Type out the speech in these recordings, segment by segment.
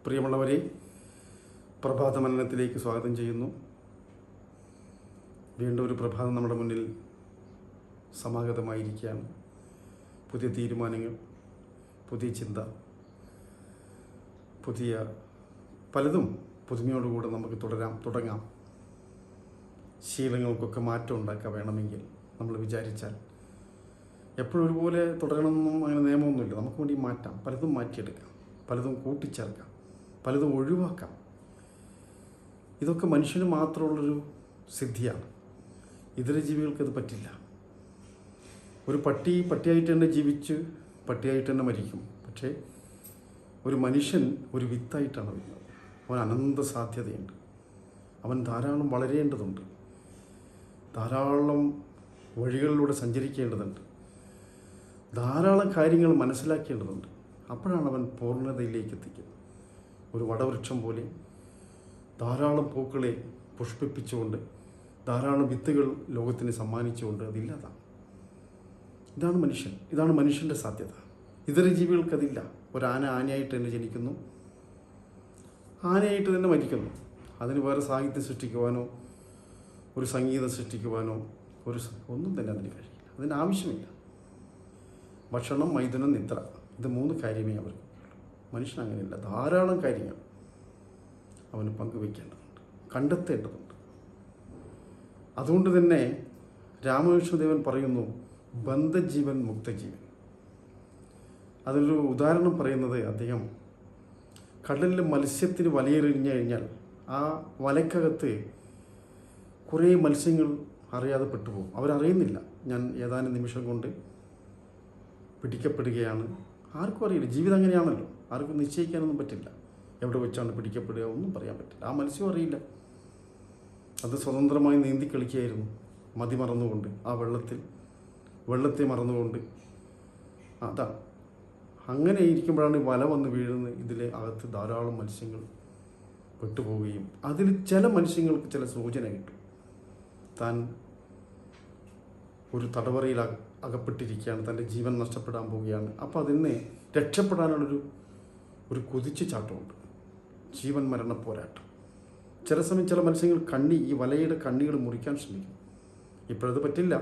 പ്രിയമുള്ളവരെ, പ്രഭാതമനനത്തിലേക്ക് സ്വാഗതം ചെയ്യുന്നു. വീണ്ടും ഒരു പ്രഭാതം നമ്മുടെ മുന്നിൽ സമാഗതമായിരിക്കുകയാണ്. പുതിയ തീരുമാനങ്ങൾ, പുതിയ ചിന്ത, പുതിയ പലതും പുതുമയോടുകൂടെ നമുക്ക് തുടങ്ങാം. ശീലങ്ങൾക്കൊക്കെ മാറ്റം ഉണ്ടാക്കാൻ വേണമെങ്കിൽ നമ്മൾ വിചാരിച്ചാൽ എപ്പോഴും ഒരുപോലെ തുടരണമെന്നും അങ്ങനെ നിയമമൊന്നുമില്ല. നമുക്ക് വേണ്ടി മാറ്റാം, പലതും മാറ്റിയെടുക്കാം, പലതും കൂട്ടിച്ചേർക്കാം, പലതും ഒഴിവാക്കാം. ഇതൊക്കെ മനുഷ്യന് മാത്രമുള്ളൊരു സിദ്ധിയാണ്. ഇതര ജീവികൾക്കത് പറ്റില്ല. ഒരു പട്ടിയായിട്ട് തന്നെ ജീവിച്ച് പട്ടിയായിട്ട് തന്നെ മരിക്കും. പക്ഷേ ഒരു മനുഷ്യൻ ഒരു വിത്തായിട്ടാണ് വരുന്നത്. അവൻ അനന്ത സാധ്യതയുണ്ട്. അവൻ ധാരാളം വളരേണ്ടതുണ്ട്, ധാരാളം വഴികളിലൂടെ സഞ്ചരിക്കേണ്ടതുണ്ട്, ധാരാളം കാര്യങ്ങൾ മനസ്സിലാക്കേണ്ടതുണ്ട്. അപ്പോഴാണ് അവൻ പൂർണ്ണതയിലേക്ക് എത്തിക്കുന്നത്. ഒരു വടവൃക്ഷം പോലെ ധാരാളം പൂക്കളെ പുഷ്പിപ്പിച്ചുകൊണ്ട്, ധാരാളം വിത്തുകൾ ലോകത്തിന് സമ്മാനിച്ചുകൊണ്ട് അതില്ലാതാണ്. ഇതാണ് മനുഷ്യൻ, ഇതാണ് മനുഷ്യൻ്റെ സാധ്യത. ഇതര ജീവികൾക്കതില്ല. ആനയായിട്ട് തന്നെ ജനിക്കുന്നു, ആനയായിട്ട് തന്നെ മരിക്കുന്നു. അതിന് വേറെ സാഹിത്യം സൃഷ്ടിക്കുവാനോ ഒരു സംഗീതം സൃഷ്ടിക്കുവാനോ ഒന്നും തന്നെ അതിന് കഴിയില്ല. അതിന് ആവശ്യമില്ല. ഭക്ഷണം, മൈഥുനം, നിദ്ര, ഇത് 3 കാര്യമേ അവർക്ക്. മനുഷ്യൻ അങ്ങനെയില്ല. ധാരാളം കാര്യങ്ങൾ അവന് പങ്കുവയ്ക്കേണ്ടതുണ്ട്, കണ്ടെത്തേണ്ടതുണ്ട്. അതുകൊണ്ട് തന്നെ രാമകൃഷ്ണദേവൻ പറയുന്നു, ബന്ധജീവൻ മുക്തജീവൻ. അതിലൊരു ഉദാഹരണം പറയുന്നത്, അദ്ദേഹം കടലിൽ മത്സ്യത്തിന് വലയെറിഞ്ഞു കഴിഞ്ഞാൽ ആ വലക്കകത്ത് കുറേ മത്സ്യങ്ങൾ അറിയാതെ പെട്ടുപോകും. അവരറിയുന്നില്ല, ഞാൻ ഏതാനും നിമിഷം കൊണ്ട് പിടിക്കപ്പെടുകയാണ്. ആർക്കും അറിയില്ല. ജീവിതം അങ്ങനെയാണല്ലോ, ആർക്കും നിശ്ചയിക്കാനൊന്നും പറ്റില്ല. എവിടെ വെച്ചാണ് പിടിക്കപ്പെടുക ഒന്നും പറയാൻ പറ്റില്ല. ആ മത്സ്യം അറിയില്ല. അത് സ്വതന്ത്രമായി നീന്തി കളിക്കുകയായിരുന്നു, മതി മറന്നുകൊണ്ട്, ആ വെള്ളത്തെ മറന്നുകൊണ്ട്. അതാണ് അങ്ങനെ ഇരിക്കുമ്പോഴാണ് വല വന്ന് വീഴുന്നത്. ഇതിലെ അകത്ത് ധാരാളം മത്സ്യങ്ങൾ പെട്ടുപോവുകയും അതിൽ ചില മത്സ്യങ്ങൾക്ക് ചില സൂചന കിട്ടും. താൻ ഒരു തടവറയിൽ അകപ്പെട്ടിരിക്കുകയാണ്, തൻ്റെ ജീവൻ നഷ്ടപ്പെടാൻ പോവുകയാണ്. അപ്പോൾ അതിനെ രക്ഷപ്പെടാനുള്ളൊരു കുതിച്ചു ചാട്ടമുണ്ട്, ജീവൻ മരണ പോരാട്ടം. ചില സമയം ചില മത്സ്യങ്ങൾ ഈ വലയുടെ കണ്ണികൾ മുറിക്കാൻ ശ്രമിക്കും. ഇപ്പോഴത് പറ്റില്ല,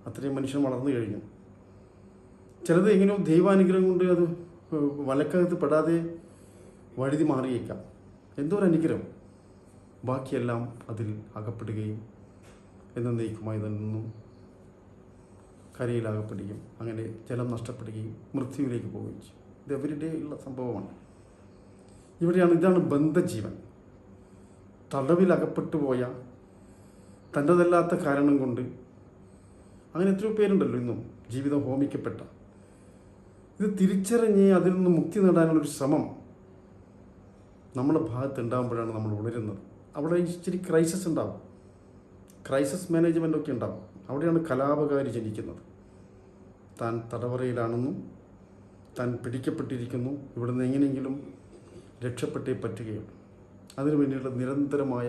അത്രയും മനുഷ്യൻ വളർന്നു കഴിഞ്ഞു. ചിലത് എങ്ങനെയോ ദൈവാനുഗ്രഹം കൊണ്ട് അത് വലക്കകത്ത് പെടാതെ വഴുതി മാറിയേക്കാം. എന്തോ ഒരു അനുഗ്രഹം. ബാക്കിയെല്ലാം അതിൽ അകപ്പെടുകയും എന്നേക്കുമായി നിന്നും കരയിലാകപ്പെടുകയും അങ്ങനെ ജലം നഷ്ടപ്പെടുകയും മൃത്യുവിലേക്ക് പോവുകയും ചെയ്യും. ഇത് എവരിഡേ ഉള്ള സംഭവമാണ്. ഇതാണ് ബന്ധജീവൻ. തടവിലകപ്പെട്ടു പോയ, തൻ്റെതല്ലാത്ത കാരണം കൊണ്ട്, അങ്ങനെ എത്രയോ പേരുണ്ടല്ലോ ഇന്നും ജീവിതം ഹോമിക്കപ്പെട്ട. ഇത് തിരിച്ചറിഞ്ഞ് അതിൽ നിന്ന് മുക്തി നേടാനുള്ളൊരു ശ്രമം നമ്മുടെ ഭാഗത്ത് ഉണ്ടാകുമ്പോഴാണ് നമ്മൾ ഉണരുന്നത്. അവിടെ ഇച്ചിരി ക്രൈസിസ് ഉണ്ടാകും, ക്രൈസിസ് മാനേജ്മെൻ്റൊക്കെ ഉണ്ടാകും. അവിടെയാണ് കലാപകാരി ജനിക്കുന്നത്. താൻ തടവറയിലാണെന്നും താൻ പിടിക്കപ്പെട്ടിരിക്കുന്നു, ഇവിടുന്ന് എങ്ങനെയെങ്കിലും രക്ഷപ്പെട്ടേ പറ്റുകയുള്ളൂ. അതിനു വേണ്ടിയുള്ള നിരന്തരമായ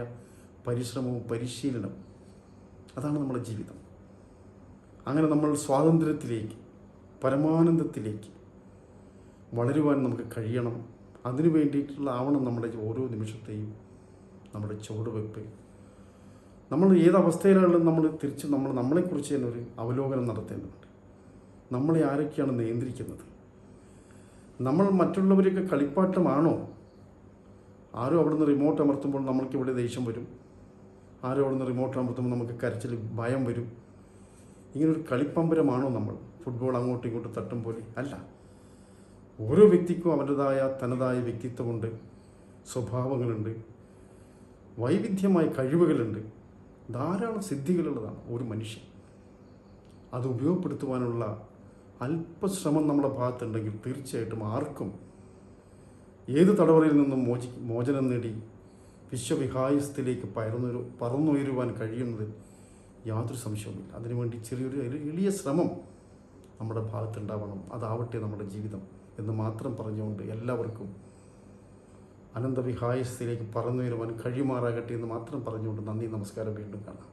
പരിശ്രമവും പരിശീലനവും, അതാണ് നമ്മുടെ ജീവിതം. അങ്ങനെ നമ്മൾ സ്വാതന്ത്ര്യത്തിലേക്ക്, പരമാനന്ദത്തിലേക്ക് വളരുവാൻ നമുക്ക് കഴിയണം. അതിനു വേണ്ടിയിട്ടുള്ള ആവണം നമ്മുടെ ഓരോ നിമിഷത്തെയും നമ്മുടെ ചുവടുവെപ്പ്. നമ്മൾ ഏതവസ്ഥയിലാണെങ്കിലും നമ്മൾ നമ്മളെക്കുറിച്ച് തന്നെ ഒരു അവലോകനം നടത്തേണ്ടതുണ്ട്. നമ്മളെ ആരൊക്കെയാണ് നിയന്ത്രിക്കുന്നത്? നമ്മൾ മറ്റുള്ളവരൊക്കെ കളിപ്പാട്ടമാണോ? ആരോ അവിടുന്ന് റിമോട്ട് അമർത്തുമ്പോൾ നമ്മൾക്കിവിടെ ദേഷ്യം വരും, ആരോ അവിടുന്ന് റിമോട്ട് അമർത്തുമ്പോൾ നമുക്ക് കരച്ചിൽ, ഭയം വരും. ഇങ്ങനൊരു കളിപ്പമ്പരമാണോ നമ്മൾ? ഫുട്ബോൾ അങ്ങോട്ടും ഇങ്ങോട്ടും തട്ടും പോലെ അല്ല. ഓരോ വ്യക്തിക്കും അവരുടേതായ തനതായ വ്യക്തിത്വമുണ്ട്, സ്വഭാവങ്ങളുണ്ട്, വൈവിധ്യമായ കഴിവുകളുണ്ട്, ധാരാളം സിദ്ധികളുള്ളതാണ് ഒരു മനുഷ്യൻ. അത് ഉപയോഗപ്പെടുത്തുവാനുള്ള അല്പശ്രമം നമ്മുടെ ഭാഗത്തുണ്ടെങ്കിൽ തീർച്ചയായിട്ടും ആർക്കും ഏത് തടവറയിൽ നിന്നും മോചനം നേടി വിശ്വവിഹായസ്ഥയിലേക്ക് പറന്നുയരുവാൻ കഴിയുന്നതിൽ യാതൊരു സംശയവുമില്ല. അതിനുവേണ്ടി ചെറിയൊരു എളിയ ശ്രമം നമ്മുടെ ഭാഗത്തുണ്ടാവണം. അതാവട്ടെ നമ്മുടെ ജീവിതം എന്ന് മാത്രം പറഞ്ഞുകൊണ്ട് എല്ലാവർക്കും അനന്തവിഹായസ്ഥയിലേക്ക് പറന്നുയരുവാൻ കഴിയുമാറാകട്ടെ എന്ന് മാത്രം പറഞ്ഞുകൊണ്ട് നന്ദി, നമസ്കാരം. വീണ്ടും കാണാം.